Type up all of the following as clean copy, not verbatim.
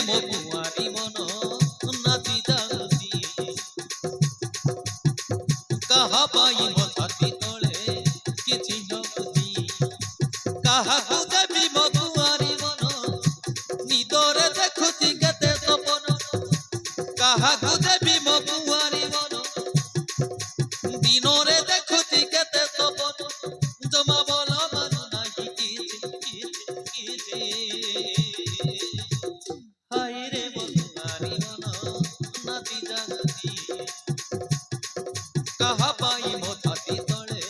ମୋ କୁଆରୀ ମନ ନାଚି ଯାଉଛି କାହା ପାଇଁ ମୋ ଛାତି ତଳେ କିଛି ହଉଛି କାହାକୁ ଦେବି ମୋ କୁଆରୀ ମନ ନିଦରେ ଦେଖୁଛି କେତେ ସପନ କାହାକୁ ଦେବି ମୋ କୁଆରୀ ମନ ଦିନରେ ଦେଖୁଛି କେତେ ସପନ ଜମା ଭଲ ମାନୁ ନାହିଁ କିଛି ହାଇରେ ମୋ କୁଆରୀ ମନ ନାଚି ଯାଉଛି କାହା ପାଇଁ ମୋ ଛାତି ତଳେ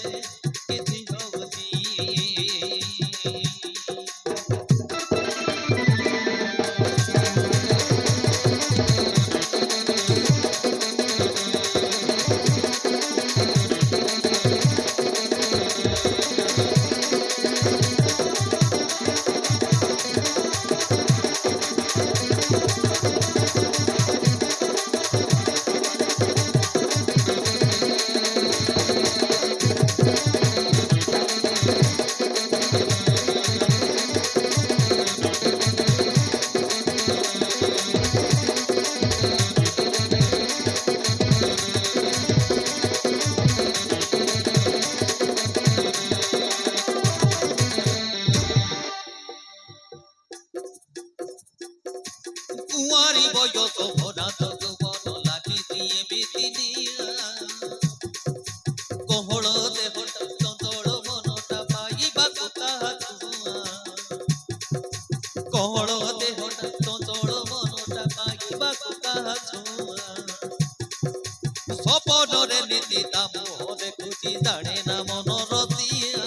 କିଛି ହଉଛି কুয়ারি বয়স ভরা যৌবন লাগিছি এমিতি নিয়া কোহଳ দেহটা চঞ্চଳ মনটা পাইବାକୁ ତାହା ଛୁଆ କୋହଳ ଦେହଟା ଚଞ୍ଚଳ ମନଟା ପାଇବାକୁ ତାହା ଛୁଆ ସପନରେ ନୀତି ତା ମୁହ ଦେଖୁଛି ଜାଣେ ନା ମନ ରସିଆ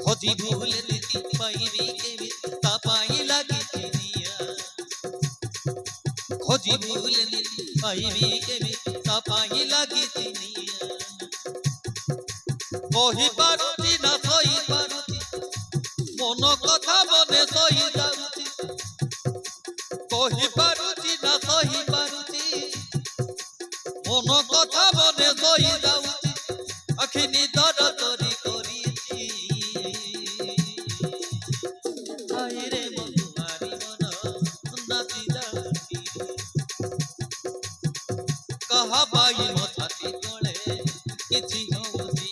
ଖୋଜି ଭୁଲେ ନୀତି ପାଇବି କେମିତି ତା ପାଇଁ ଲାଗିଛି ଖୋଜି ଭୁଲେ ନୀତି ପାଇବି କେମିତି ତା ପାଇଁ ଲାଗିଛି କହିପାରୁଛି ନା ସହିପାରୁଛି ମନ କଥା ମନେ ସହି ଯାଉଛି କହିପାରୁଛି ନା ସହିପାରୁଛି ମନ କଥା ମନେ ସହି ଯାଉଛି ଆଖି ନିଦର ଚୋରି କରିଛି ହାଇରେ ମୋ କୁଆରୀ ମନ ନାଚି ଯାଉଛି କାହା ପାଇଁ ମୋ ଛାତି ତଳେ କିଛି ହଉଛି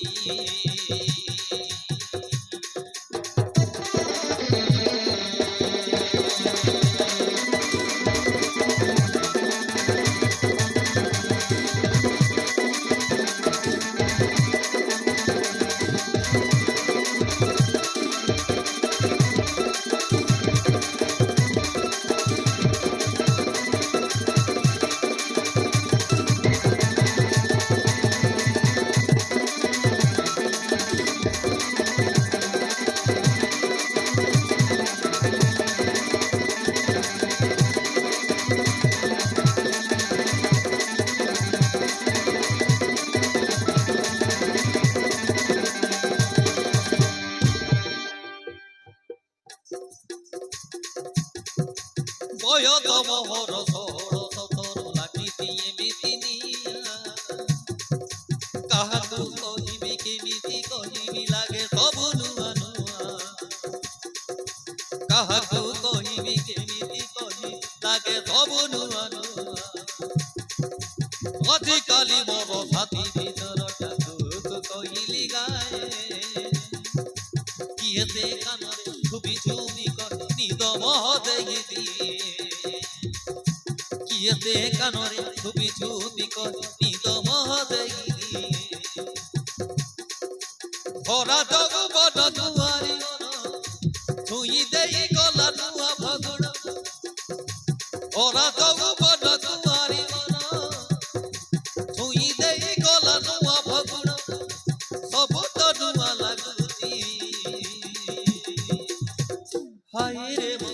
বয়স মোহর ষোহଳ ସତର ଲାଗିଛି ଏମିତି ନିଆ କାହାକୁ କହିବି କେମିତି କହିବି ଲାଗେ ସବୁ ନୂଆ ନୂଆ କାହାକୁ କହିବି କେମିତି କହିବି ଲାଗେ ସବୁ ନୂଆ ନୂଆ ଆଜିକାଲି ମୋର ଛାତି ଭିତରଟା ତୁ କହିଲି ଗାଏ କିଏ ସେ କାନରେ ଛୁବି ଛୁବି କରି ନିଦ ମୋହ ଦେଇଦିଏ କିଏ ସେ କାନରେ ଛୁବି ଛୁବି କରି ନିଦ ମୋହ ଦେଇଦିଏ ଭରା ଯୌବନ ଦୁଆରି ମନ ଛୁଇଁ ଦେଇ ଗଲା ନୂଆ ଫଗୁଣ ଭରା ଯୌବନ ଦୁଆରି ମନ ଛୁଇଁ ଦେଇ ଗଲା ନୂଆ ଫଗୁଣ ସବୁ ତ ନୂଆ ଲାଗୁଛି ହାଇରେ ମୋ